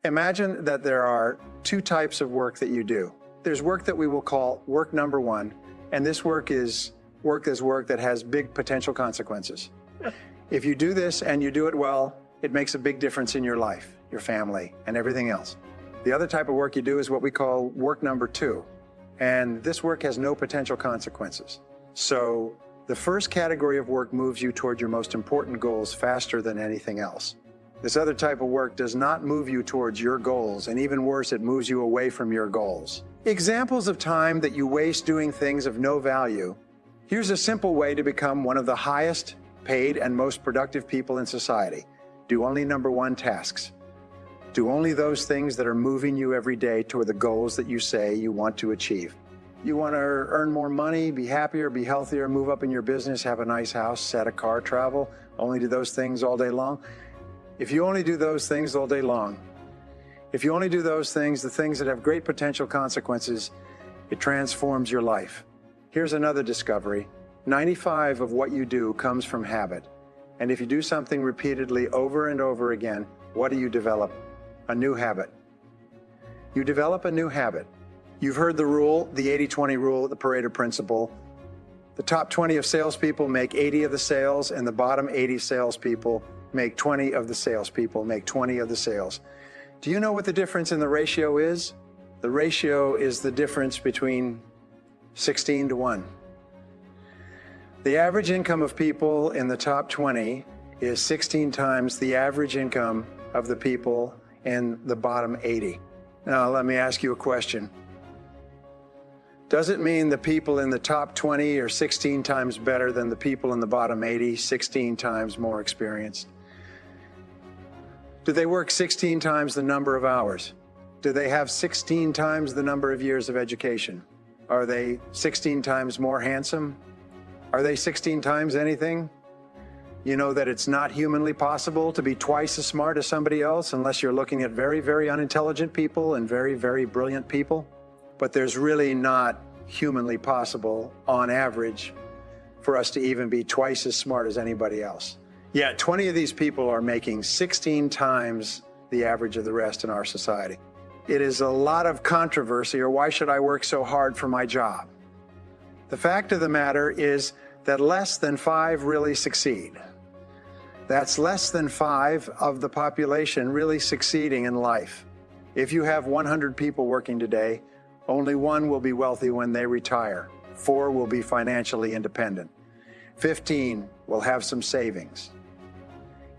Imagine that there are two types of work that you do. There's work that we will call work number one, and this work is work that has big potential consequences. If you do this and you do it well, it makes a big difference in your life, your family, and everything else. The other type of work you do is what we call work number two, and this work has no potential consequences. So the first category of work moves you toward your most important goals faster than anything else. This other type of work does not move you towards your goals, and even worse, it moves you away from your goals. Examples of time that you waste doing things of no value. Here's a simple way to become one of the highest paid and most productive people in society. Do only number one tasks. Do only those things that are moving you every day toward the goals that you say you want to achieve. You want to earn more money, be happier, be healthier, move up in your business, have a nice house, set a car, travel, only do those things all day long. If you only do those things all day long, if you only do those things, the things that have great potential consequences, it transforms your life. Here's another discovery. 95% of what you do comes from habit. And if you do something repeatedly over and over again, what do you develop? A new habit. You develop a new habit. You've heard the rule, the 80-20 rule, the Pareto principle. The top 20 of salespeople make 80 of the sales, and the bottom 80 salespeople make 20 of the salespeople, make 20 of the sales. Do you know what the difference in the ratio is? The ratio is the difference between 16 to 1. The average income of people in the top 20 is 16 times the average income of the people in the bottom 80. Now, let me ask you a question. Does it mean the people in the top 20 are 16 times better than the people in the bottom 80, 16 times more experienced? Do they work 16 times the number of hours? Do they have 16 times the number of years of education? Are they 16 times more handsome? Are they 16 times anything? You know that it's not humanly possible to be twice as smart as somebody else unless you're looking at very, very unintelligent people and very, very brilliant people. But there's really not humanly possible, on average, for us to even be twice as smart as anybody else. Yet 20 of these people are making 16 times the average of the rest in our society. It is a lot of controversy, or why should I work so hard for my job? The fact of the matter is that less than 5 really succeed. That's less than 5 of the population really succeeding in life. If you have 100 people working today, only 1 will be wealthy when they retire. 4 will be financially independent. 15 will have some savings.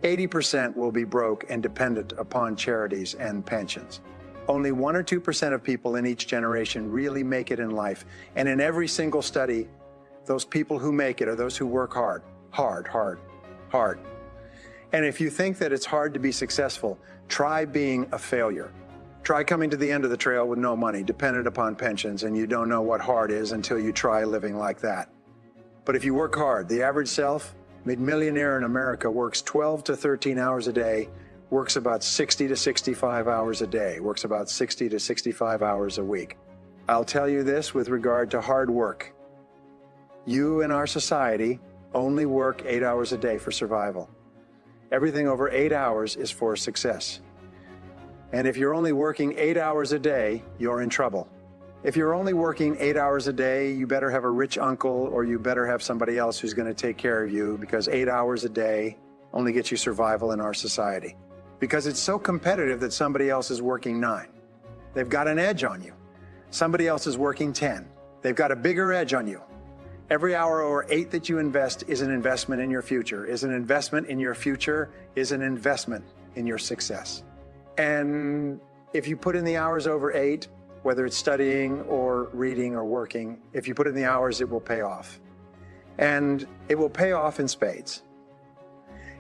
80% will be broke and dependent upon charities and pensions. Only 1 or 2% of people in each generation really make it in life. And in every single study, those people who make it are those who work hard, hard, hard, hard. And if you think that it's hard to be successful, try being a failure. Try coming to the end of the trail with no money, dependent upon pensions, and you don't know what hard is until you try living like that. But if you work hard, the average mid-millionaire in America works 12 to 13 hours a day, works about 60 to 65 hours a day, works about 60 to 65 hours a week. I'll tell you this with regard to hard work. You in our society only work 8 hours a day for survival. Everything over 8 hours is for success. And if you're only working 8 hours a day, you're in trouble. If you're only working 8 hours a day, you better have a rich uncle, or you better have somebody else who's going to take care of you, because 8 hours a day only gets you survival in our society. Because it's so competitive that somebody else is working 9. They've got an edge on you. Somebody else is working 10. They've got a bigger edge on you. Every hour or 8 that you invest is an investment in your future, is an investment in your future, is an investment in your success. And if you put in the hours over 8, whether it's studying or reading or working, if you put in the hours, it will pay off. And it will pay off in spades.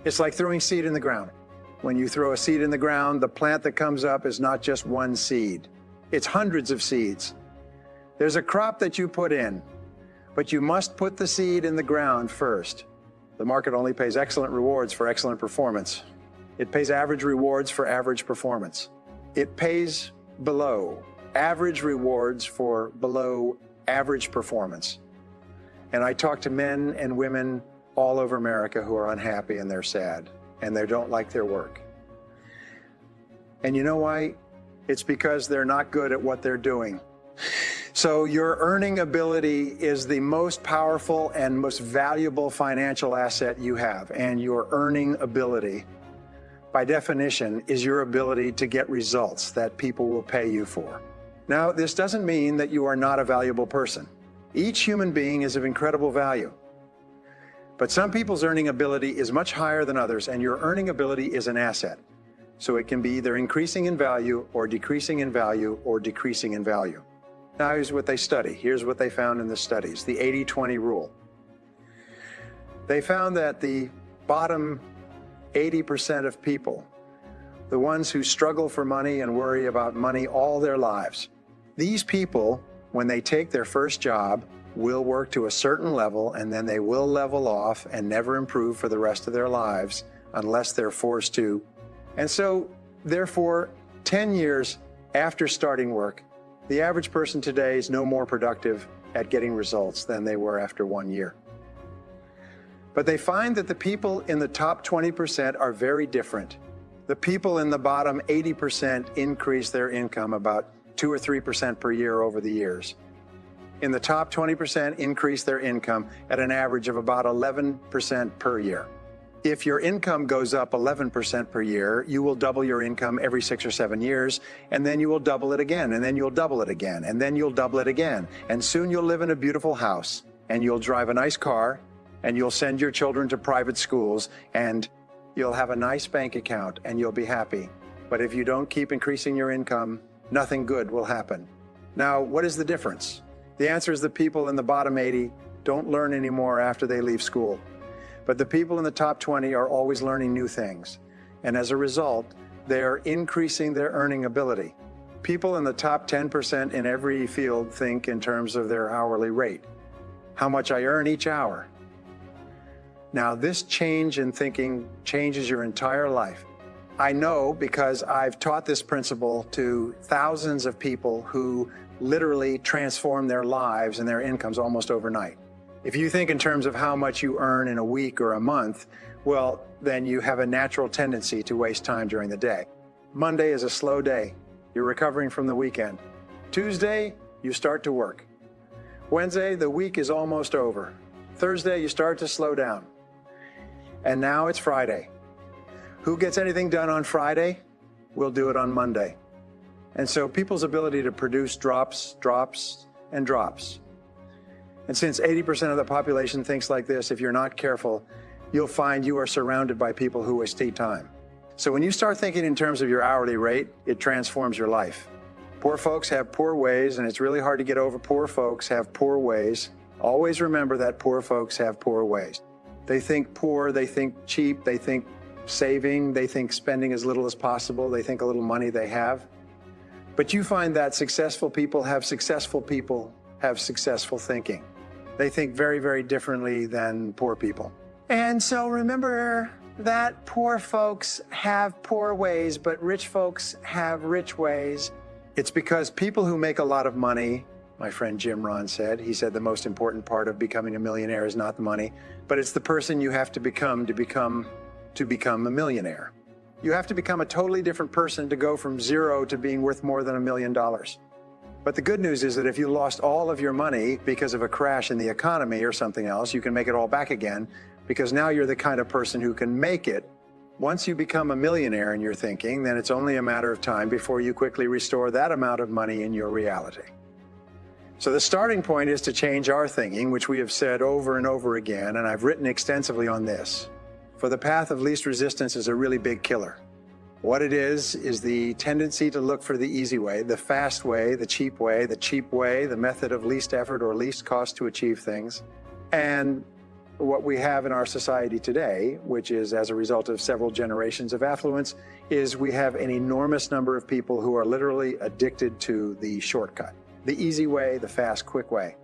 It's like throwing seed in the ground. When you throw a seed in the ground, the plant that comes up is not just one seed. It's hundreds of seeds. There's a crop that you put in, but you must put the seed in the ground first. The market only pays excellent rewards for excellent performance. It pays average rewards for average performance. It pays below average rewards for below average performance. And I talk to men and women all over America who are unhappy and they're sad and they don't like their work. And you know why? It's because they're not good at what they're doing. So your earning ability is the most powerful and most valuable financial asset you have. And your earning ability, by definition, is your ability to get results that people will pay you for. Now, this doesn't mean that you are not a valuable person. Each human being is of incredible value. But some people's earning ability is much higher than others, and your earning ability is an asset. So it can be either increasing in value or decreasing in value or decreasing in value. Now, here's what they study. Here's what they found in the studies, the 80-20 rule. They found that the bottom 80% of people, the ones who struggle for money and worry about money all their lives, these people, when they take their first job, will work to a certain level and then they will level off and never improve for the rest of their lives unless they're forced to. And so, therefore, 10 years after starting work, the average person today is no more productive at getting results than they were after 1 year. But they find that the people in the top 20% are very different. The people in the bottom 80% increase their income about 2 or 3% per year over the years. In the top 20% increase their income at an average of about 11% per year. If your income goes up 11% per year, you will double your income every 6 or 7 years, and then you will double it again, and then you'll double it again, and then you'll double it again. And soon you'll live in a beautiful house, and you'll drive a nice car, and you'll send your children to private schools, and you'll have a nice bank account, and you'll be happy. But if you don't keep increasing your income, nothing good will happen. Now, what is the difference? The answer is the people in the bottom 80 don't learn anymore after they leave school. But the people in the top 20 are always learning new things. And as a result, they are increasing their earning ability. People in the top 10% in every field think in terms of their hourly rate. How much I earn each hour. Now, this change in thinking changes your entire life. I know because I've taught this principle to thousands of people who literally transform their lives and their incomes almost overnight. If you think in terms of how much you earn in a week or a month, well, then you have a natural tendency to waste time during the day. Monday is a slow day. You're recovering from the weekend. Tuesday, you start to work. Wednesday, the week is almost over. Thursday, you start to slow down. And now it's Friday. Who gets anything done on Friday? We'll do it on Monday. And so people's ability to produce drops, and drops. And since 80% of the population thinks like this, if you're not careful, you'll find you are surrounded by people who waste time. So when you start thinking in terms of your hourly rate, it transforms your life. Poor folks have poor ways, and it's really hard to get over poor folks have poor ways. Always remember that poor folks have poor ways. They think poor, they think cheap, they think saving, they think spending as little as possible, they think a little money they have. But you find that successful people have successful thinking. They think very, very differently than poor people. And so remember that poor folks have poor ways, but rich folks have rich ways. It's because people who make a lot of money, my friend Jim Rohn said, he said the most important part of becoming a millionaire is not the money, but it's the person you have to become a millionaire. You have to become a totally different person to go from zero to being worth more than $1 million. But the good news is that if you lost all of your money because of a crash in the economy or something else, you can make it all back again, because now you're the kind of person who can make it. Once you become a millionaire in your thinking, then it's only a matter of time before you quickly restore that amount of money in your reality. So the starting point is to change our thinking, which we have said over and over again, and I've written extensively on this. For the path of least resistance is a really big killer. What it is the tendency to look for the easy way, the fast way, the cheap way, the method of least effort or least cost to achieve things. And what we have in our society today, which is as a result of several generations of affluence, is we have an enormous number of people who are literally addicted to the shortcut, the easy way, the fast, quick way.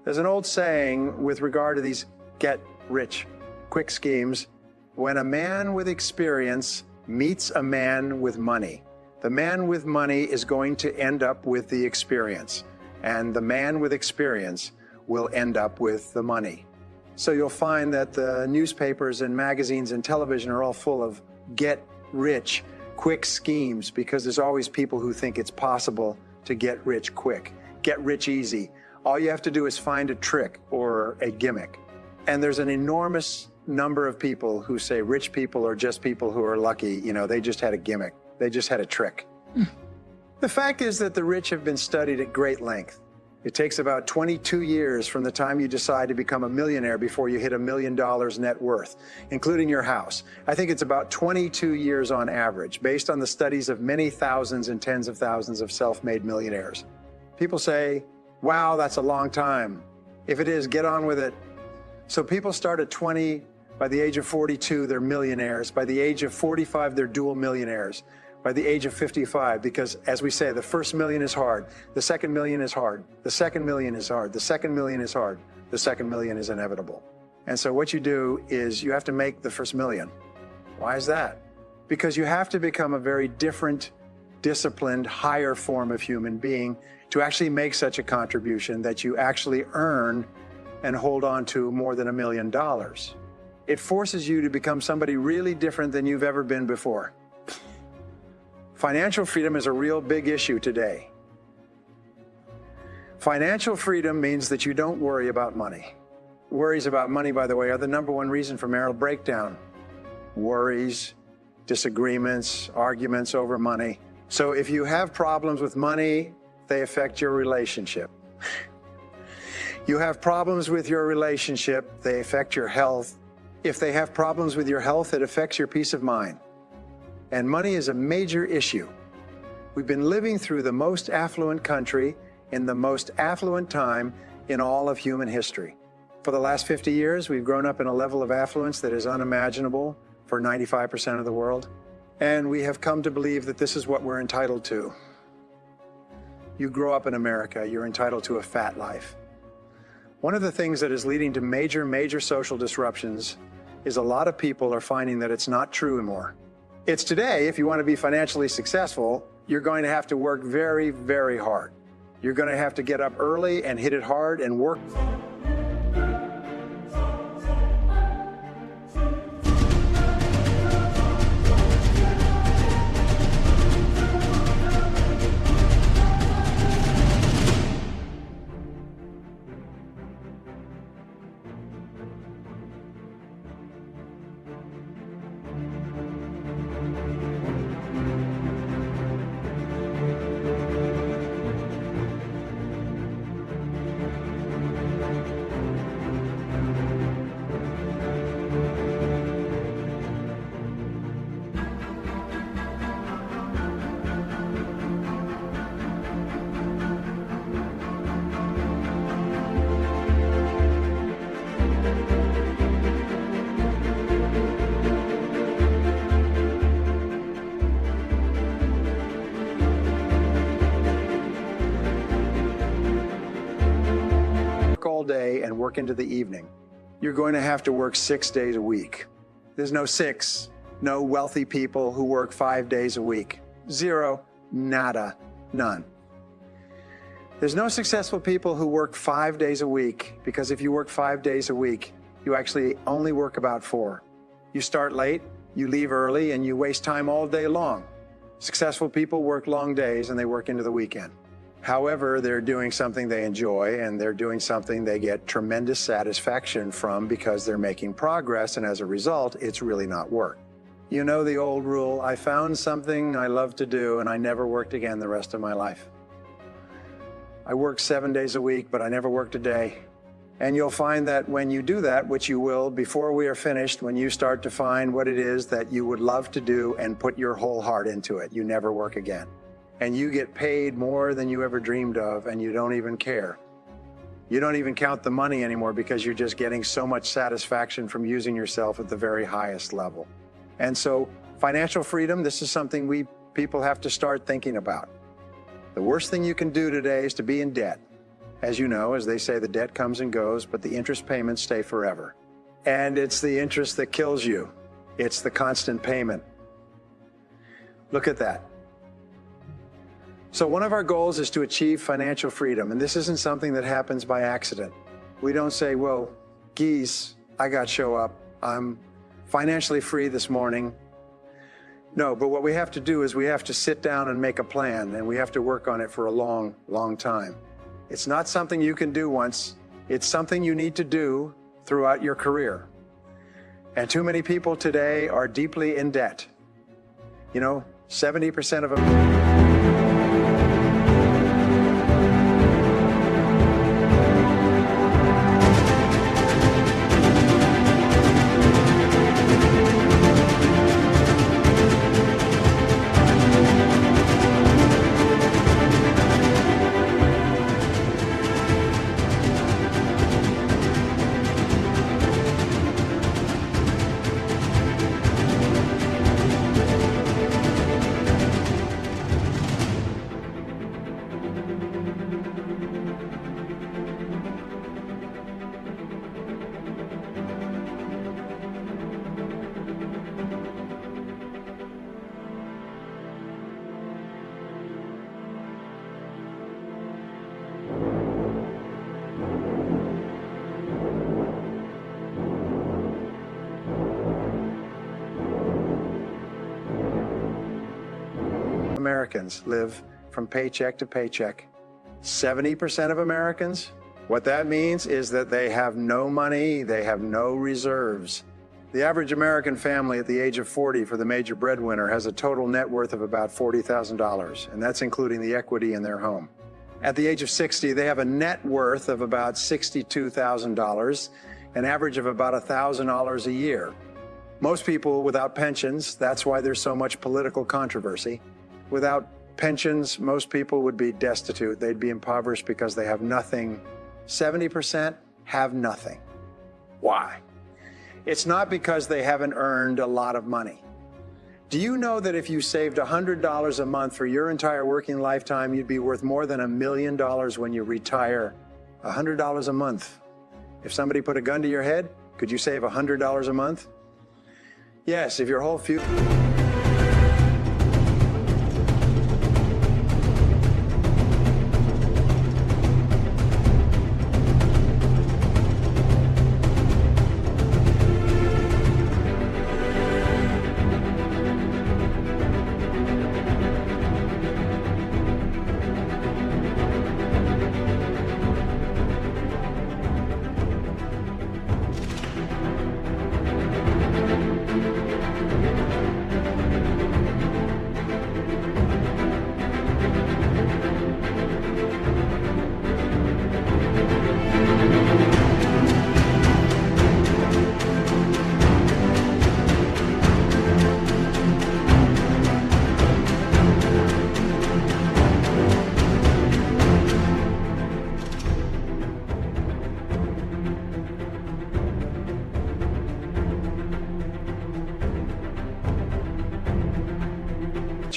There's an old saying with regard to these get-rich quick schemes: when a man with experience meets a man with money, the man with money is going to end up with the experience, and the man with experience will end up with the money. So you'll find that the newspapers and magazines and television are all full of get-rich quick schemes, because there's always people who think it's possible to get rich quick, get rich easy. All you have to do is find a trick or a gimmick. And there's an enormous number of people who say rich people are just people who are lucky. You know, they just had a gimmick. They just had a trick. The fact is that the rich have been studied at great length. It takes about 22 years from the time you decide to become a millionaire before you hit $1 million net worth, including your house. I think it's about 22 years on average, based on the studies of many thousands and tens of thousands of self-made millionaires. People say, wow, that's a long time. If it is, get on with it. So people start at 20, by the age of 42, they're millionaires. By the age of 45, they're dual millionaires. By the age of 55, because as we say, the first million is hard, the second million is hard, the second million is hard, the second million is hard, the second million is inevitable. And so what you do is you have to make the first million. Why is that? Because you have to become a very different, disciplined, higher form of human being to actually make such a contribution that you actually earn and hold on to more than $1 million. It forces you to become somebody really different than you've ever been before. Financial freedom is a real big issue today. Financial freedom means that you don't worry about money. Worries about money, by the way, are the #1 reason for marital breakdown. Worries, disagreements, arguments over money. So if you have problems with money, they affect your relationship. You have problems with your relationship, they affect your health. If they have problems with your health, it affects your peace of mind. And money is a major issue. We've been living through the most affluent country in the most affluent time in all of human history. For the last 50 years, we've grown up in a level of affluence that is unimaginable for 95% of the world. And we have come to believe that this is what we're entitled to. You grow up in America, you're entitled to a fat life. One of the things that is leading to major social disruptions is a lot of people are finding that it's not true anymore. It's today, if you want to be financially successful, you're going to have to work very hard. You're going to have to get up early and hit it hard and work. All day and work into the evening. You're going to have to work 6 days a week. There's no wealthy people who work 5 days a week. Zero, nada, none. There's no successful people who work 5 days a week, because if you work 5 days a week, you actually only work about 4. You start late, you leave early, and you waste time all day long. Successful people work long days and they work into the weekend. However, they're doing something they enjoy, and they're doing something they get tremendous satisfaction from because they're making progress, and as a result, it's really not work. You know the old rule, I found something I love to do and I never worked again the rest of my life. I worked 7 days a week, but I never worked a day. And you'll find that when you do that, which you will before we are finished, when you start to find what it is that you would love to do and put your whole heart into it, you never work again. And you get paid more than you ever dreamed of, and you don't even care. You don't even count the money anymore because you're just getting so much satisfaction from using yourself at the very highest level. And so financial freedom, this is something we people have to start thinking about. The worst thing you can do today is to be in debt. As you know, as they say, the debt comes and goes, but the interest payments stay forever. And it's the interest that kills you. It's the constant payment. Look at that. So one of our goals is to achieve financial freedom, and this isn't something that happens by accident. We don't say, well, geez, I got show up. I'm financially free this morning. No, but what we have to do is we have to sit down and make a plan, and we have to work on it for a long, long time. It's not something you can do once. It's something you need to do throughout your career. And too many people today are deeply in debt. 70% of them. Americans live from paycheck to paycheck. 70% of Americans, what that means is that they have no money, they have no reserves. The average American family at the age of 40 for the major breadwinner has a total net worth of about $40,000, and that's including the equity in their home. At the age of 60, they have a net worth of about $62,000, an average of about $1,000 a year. Most people without pensions, that's why there's so much political controversy. Without pensions, most people would be destitute. They'd be impoverished because they have nothing. 70% have nothing. Why? It's not because they haven't earned a lot of money. Do you know that if you saved $100 a month for your entire working lifetime, you'd be worth more than $1 million when you retire? $100 a month. If somebody put a gun to your head, could you save $100 a month? Yes, if your whole future...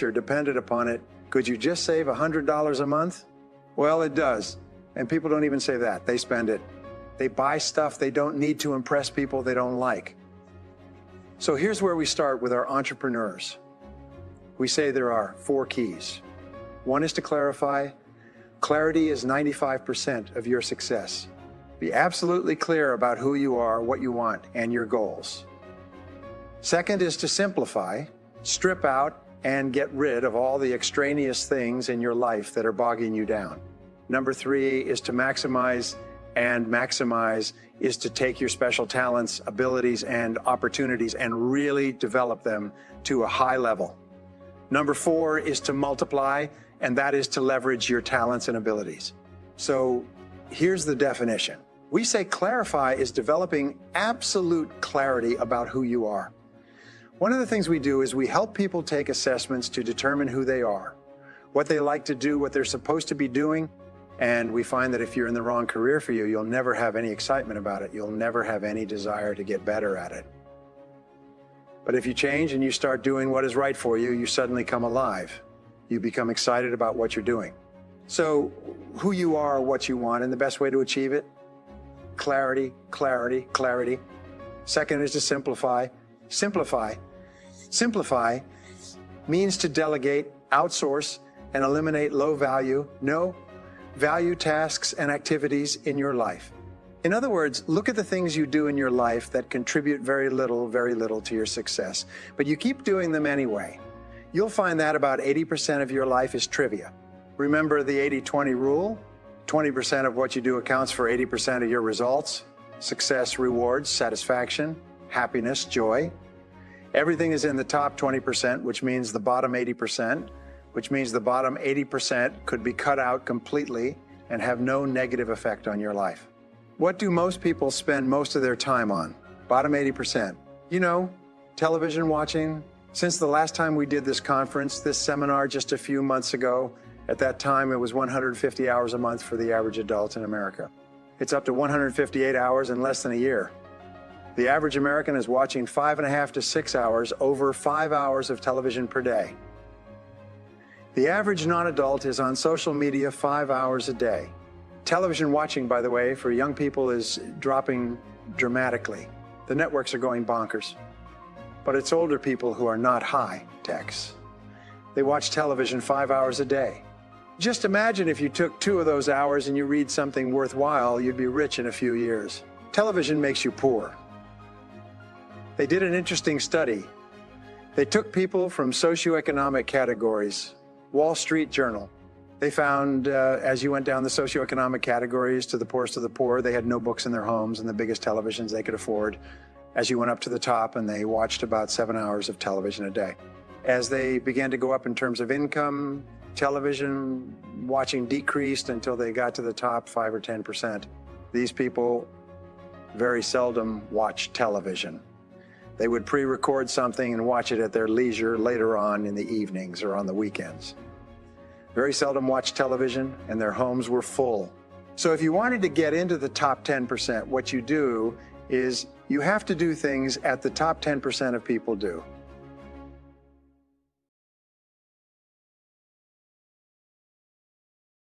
You're dependent upon it. Could you just save $100 a month? Well, it does. And people don't even say that. They spend it. They buy stuff they don't need to impress people they don't like. So here's where we start with our entrepreneurs. We say there are 4 keys. One is to clarify. Clarity is 95% of your success. Be absolutely clear about who you are, what you want, and your goals. Second is to simplify. Strip out and get rid of all the extraneous things in your life that are bogging you down. Number 3 is to maximize, and maximize is to take your special talents, abilities, and opportunities and really develop them to a high level. Number 4 is to multiply, and that is to leverage your talents and abilities. So here's the definition. We say clarify is developing absolute clarity about who you are. One of the things we do is we help people take assessments to determine who they are, what they like to do, what they're supposed to be doing, and we find that if you're in the wrong career for you, you'll never have any excitement about it. You'll never have any desire to get better at it. But if you change and you start doing what is right for you, you suddenly come alive. You become excited about what you're doing. So who you are, what you want, and the best way to achieve it? Clarity, clarity, clarity. Second is to simplify. Simplify. Simplify means to delegate, outsource, and eliminate low value, no value tasks and activities in your life. In other words, look at the things you do in your life that contribute very little to your success, but you keep doing them anyway. you'll find that about 80% of your life is trivia. Remember the 80-20 rule? 20% of what you do accounts for 80% of your results, success, rewards, satisfaction, happiness, joy. Everything is in the top 20%, which means the bottom 80%, which means the bottom 80% could be cut out completely and have no negative effect on your life. What do most people spend most of their time on? Bottom 80%. You know, television watching. Since the last time we did this conference, this seminar just a few months ago, at that time it was 150 hours a month for the average adult in America. It's up to 158 hours in less than a year. The average American is watching 5.5 to 6 hours, over 5 hours of television per day. The average non-adult is on social media 5 hours a day. Television watching, by the way, for young people is dropping dramatically. The networks are going bonkers. But it's older people who are not high techs. They watch television 5 hours a day. Just imagine if you took 2 of those hours and you read something worthwhile, you'd be rich in a few years. Television makes you poor. They did an interesting study. They took people from socioeconomic categories. Wall Street Journal. They found as you went down the socioeconomic categories to the poorest of the poor, they had no books in their homes and the biggest televisions they could afford. As you went up to the top, and they watched about 7 hours of television a day. As they began to go up in terms of income, television watching decreased until they got to the top 5 or 10%. These people very seldom watch television. They would pre-record something and watch it at their leisure later on in the evenings or on the weekends. Very seldom watched television, and their homes were full. So if you wanted to get into the top 10%, what you do is you have to do things at the top 10% of people do.